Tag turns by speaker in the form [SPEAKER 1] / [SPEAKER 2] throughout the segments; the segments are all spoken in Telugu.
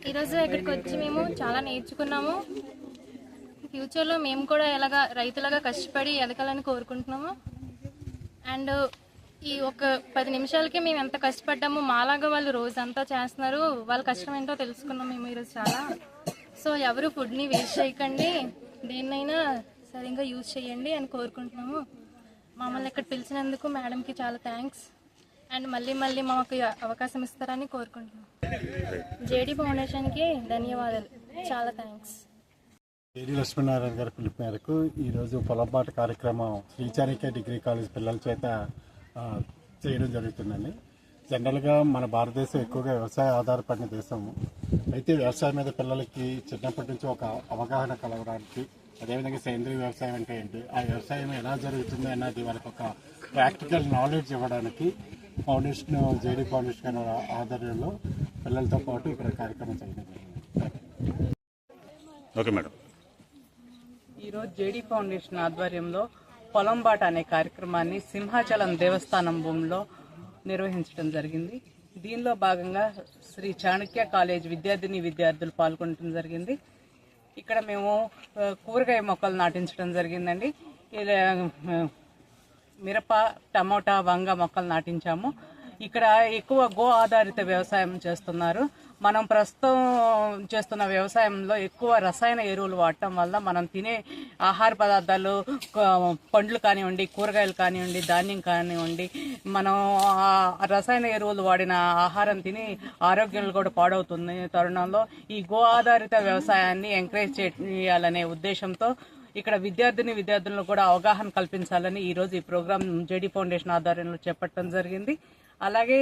[SPEAKER 1] ఈరోజు ఇక్కడికి వచ్చి మేము చాలా నేర్చుకున్నాము. ఫ్యూచర్లో మేము కూడా ఎలాగా రైతులాగా కష్టపడి ఎదగాలని కోరుకుంటున్నాము. అండ్ ఈ ఒక 10 నిమిషాలకి మేము ఎంత కష్టపడ్డామో మాలాగా వాళ్ళు రోజంతా చేస్తున్నారు. వాళ్ళ కష్టం ఏంటో తెలుసుకున్నాం మేము ఈరోజు చాలా. సో ఎవరు ఫుడ్ని వేస్ట్ చేయకండి, దేన్నైనా సరిగ్గా యూజ్ చేయండి అని కోరుకుంటున్నాము. మమ్మల్ని ఇక్కడ పిలిచినందుకు మేడంకి చాలా థ్యాంక్స్. అండ్ మళ్ళీ మళ్ళీ మాకు అవకాశం ఇస్తారని కోరుకుంటున్నాం. జేడీ ఫౌండేషన్కి ధన్యవాదాలు, చాలా థ్యాంక్స్.
[SPEAKER 2] జేడీ లక్ష్మీనారాయణ గారి పిలుపు మేరకు ఈరోజు పొలంబాట కార్యక్రమం శ్రీచారిక డిగ్రీ కాలేజ్ పిల్లల చేత చేయడం జరుగుతుందండి. జనరల్గా మన భారతదేశం ఎక్కువగా వ్యవసాయ ఆధారపడిన దేశము. అయితే వ్యవసాయం మీద పిల్లలకి చిన్నప్పటి నుంచి ఒక అవగాహన కలగడానికి, అదేవిధంగా సేంద్రీయ వ్యవసాయం అంటే ఏంటి, ఆ వ్యవసాయం ఎలా జరుగుతుంది అన్నది వాళ్ళకి ఒక ప్రాక్టికల్ నాలెడ్జ్ ఇవ్వడానికి ఫౌండేషన్, జేడీ ఫౌండేషన్ ఆధ్వర్యంలో పిల్లలతో పాటు ఇక్కడ కార్యక్రమం చేయడం జరిగింది.
[SPEAKER 3] Okay madam.
[SPEAKER 4] ఈరోజు జేడీ ఫౌండేషన్ ఆధ్వర్యంలో పొలంబాట అనే కార్యక్రమాన్ని సింహాచలం దేవస్థానం భూమిలో నిర్వహించడం జరిగింది. దీనిలో భాగంగా శ్రీ చాణక్య కాలేజ్ విద్యార్థులు పాల్గొనడం జరిగింది. ఇక్కడ మేము కూరగాయ మొక్కలు నాటించడం జరిగిందండి. మిరప, టమోటా, వంగ మొక్కలు నాటించాము. ఇక్కడ ఎక్కువ గో ఆధారిత వ్యవసాయం చేస్తున్నారు. మనం ప్రస్తుతం చేస్తున్న వ్యవసాయంలో ఎక్కువ రసాయన ఎరువులు వాడటం వల్ల మనం తినే ఆహార పదార్థాలు, పండ్లు కానివ్వండి, కూరగాయలు కానివ్వండి, ధాన్యం కానివ్వండి, మనం రసాయన ఎరువులు వాడిన ఆహారం తిని ఆరోగ్యం కూడా పాడవుతుంది. తరుణంలో ఈ గో ఆధారిత వ్యవసాయాన్ని ఎంకరేజ్ చేయాలనే ఉద్దేశంతో ఇక్కడ విద్యార్థులను కూడా అవగాహన కల్పించాలని ఈరోజు ఈ ప్రోగ్రాం జేడీ ఫౌండేషన్ ఆధ్వర్యంలో చేపట్టడం జరిగింది. అలాగే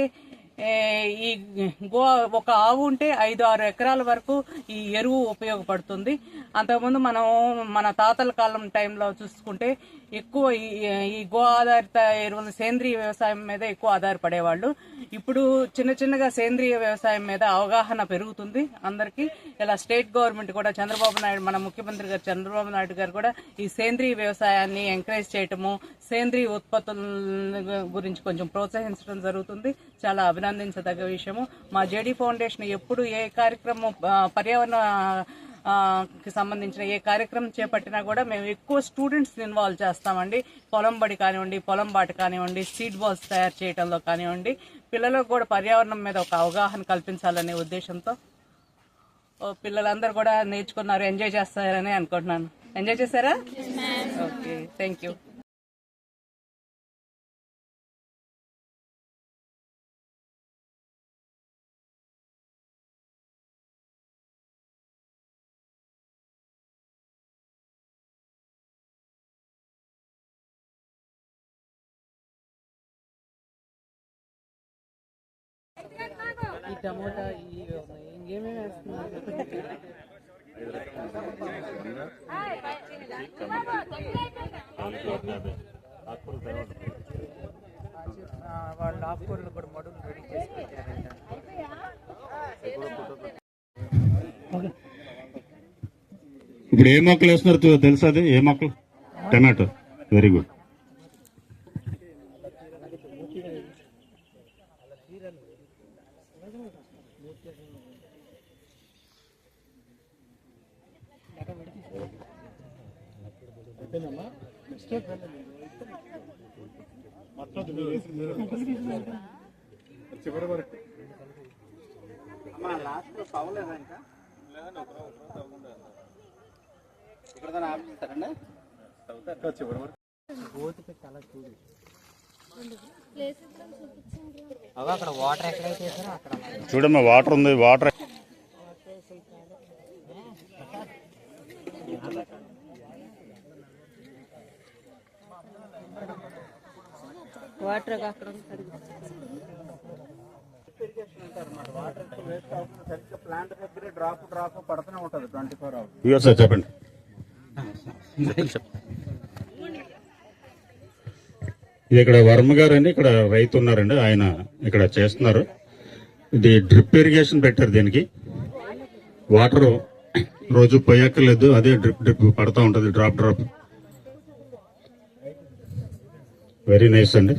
[SPEAKER 4] ఈ ఒక ఆవు ఉంటే 5-6 ఎకరాల వరకు ఈ ఎరువు ఉపయోగపడుతుంది. అంతకుముందు మన తాతల కాలం టైంలో చూసుకుంటే ఎక్కువ ఈ గో ఆధారిత ఎరువులు సేంద్రీయ వ్యవసాయం మీద ఎక్కువ ఆధారపడేవాళ్ళు. ఇప్పుడు చిన్నగా సేంద్రీయ వ్యవసాయం మీద అవగాహన పెరుగుతుంది అందరికీ. ఇలా స్టేట్ గవర్నమెంట్ కూడా మన ముఖ్యమంత్రి గారు చంద్రబాబు నాయుడు గారు కూడా ఈ సేంద్రీయ వ్యవసాయాన్ని ఎంకరేజ్ చేయటము, సేంద్రీయ ఉత్పత్తుల గురించి కొంచెం ప్రోత్సహించడం జరుగుతుంది. చాలా అభినందించదగ్గ విషయము. మా జేడీ ఫౌండేషన్ ఎప్పుడు ఏ కార్యక్రమం పర్యావరణ కి సంబంధించిన ఏ కార్యక్రమం చేపట్టినా కూడా మేము ఎక్కువ స్టూడెంట్స్ ఇన్వాల్వ్ చేస్తామండి. పొలం బడి కానివ్వండి, పొలం బాట కానివ్వండి, సీడ్ బాల్స్ తయారు చేయడంలో కానివ్వండి, పిల్లలకు కూడా పర్యావరణం మీద ఒక అవగాహన కల్పించాలనే ఉద్దేశంతో పిల్లలందరూ కూడా నేర్చుకున్నారు, ఎంజాయ్ చేస్తారని అనుకుంటున్నాను. ఎంజాయ్ చేశారా? Okay, thank you. ఈ టమోటా ఇంకేమేమి వేస్తున్నారు? వాళ్ళు ఆకుకూరలు కూడా మడులు రెడీ చేసి పెట్టారంట.
[SPEAKER 3] ఇప్పుడు ఏ మొక్కలు వేస్తున్నారు తెలుసా? అది ఏ మొక్కలు? టమాటో. Very good.
[SPEAKER 2] చివరి వరకు
[SPEAKER 3] చూడమ్మా, వాటర్ ఉంది. వాటర్
[SPEAKER 2] ప్లాంట్ దగ్గర డ్రాప్ పడుతూనే ఉంటుంది 24
[SPEAKER 3] hours. చెప్పండి. ఇది ఇక్కడ వర్మ గారు అని ఇక్కడ రైతు ఉన్నారండి, ఆయన ఇక్కడ చేస్తున్నారు. ఇది డ్రిప్ ఇరిగేషన్ పెట్టారు. దీనికి వాటర్ రోజు పోయక్కర్లేదు, అదే డ్రిప్ పడతా ఉంటుంది, డ్రాప్. వెరీ నైస్ అండి.